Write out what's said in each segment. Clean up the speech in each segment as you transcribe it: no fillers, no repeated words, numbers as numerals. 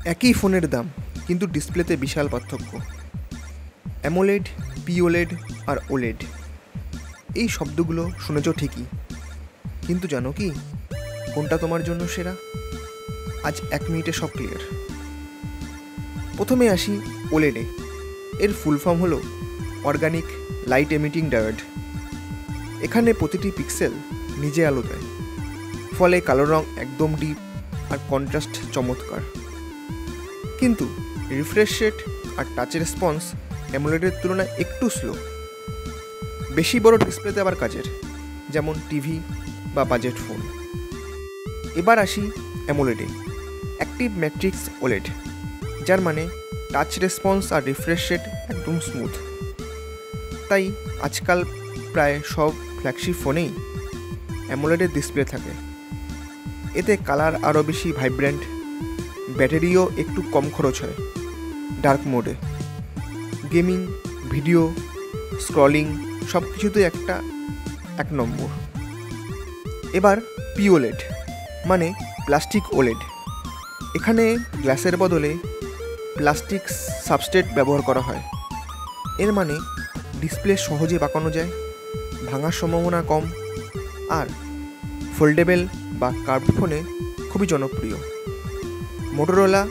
একই ফোনের দাম, কিন্তু ডিসপ্লেতে বিশাল পার্থক্য। অ্যামোলেড, পিওলেড আর ওলেড, এই শব্দগুলো শুনেছ ঠিকই, কিন্তু জানো কি কোনটা তোমার জন্য সেরা? আজ 1 মিনিটে সব ক্লিয়ার। প্রথমে আসি ওলেডে। এর ফুল ফর্ম হলো অর্গানিক লাইট এমিটিং ডায়োড। এখানে প্রতিটি পিক্সেল নিজে আলো দেয়, ফলে কালো রং একদম ডিপ আর কন্ট্রাস্ট চমৎকার। কিন্তু রিফ্রেশ রেট আর টাচ রেসপন্স অ্যামোলেডের তুলনায় একটু স্লো। বেশি বড় ডিসপ্লেতে আবার কাজের, যেমন টিভি বা বাজেট ফোন। এবার আসি অ্যামোলেডে। অ্যাক্টিভ ম্যাট্রিক্স ওলেড, যার মানে টাচ রেসপন্স আর রিফ্রেশ রেট একদম স্মুথ। তাই আজকাল প্রায় সব ফ্ল্যাগশিপ ফোনেই অ্যামোলেডের ডিসপ্লে থাকে। এতে কালার আরও বেশি ভাইব্রেন্ট, ব্যাটারিও একটু কম খরচ হয় ডার্ক মোডে। গেমিং, ভিডিও, স্ক্রলিং সব কিছুতে এক নম্বর। এবার পিওলেড মানে প্লাস্টিক ওলেড। এখানে গ্লাসের বদলে প্লাস্টিক সাবস্ট্রেট ব্যবহার করা হয়। এর মানে ডিসপ্লে সহজে বাঁকানো যায়, ভাঙার সম্ভাবনা কম, আর ফোল্ডেবল বা কার্ভ ফোনে খুবই জনপ্রিয়। মোটোরোলা,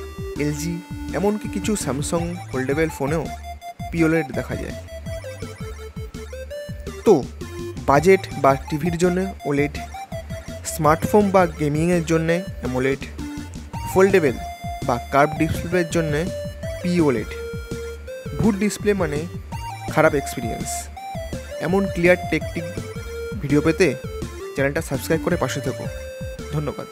এলজি, এমনকি কিছু স্যামসাং ফোল্ডেবল ফোনেও পিওলেড দেখা যায়। তো বাজেট বা টিভির জন্য ওলেড, স্মার্টফোন বা গেমিংয়ের জন্যে অ্যামোলেড, ফোল্ডেবল বা কার্ভ ডিসপ্লের জন্যে পিওলেড। ভুট ডিসপ্লে মানে খারাপ এক্সপিরিয়েন্স। এমন ক্লিয়ার টেকটিক ভিডিও পেতে চ্যানেলটা সাবস্ক্রাইব করে পাশে থেকো। ধন্যবাদ।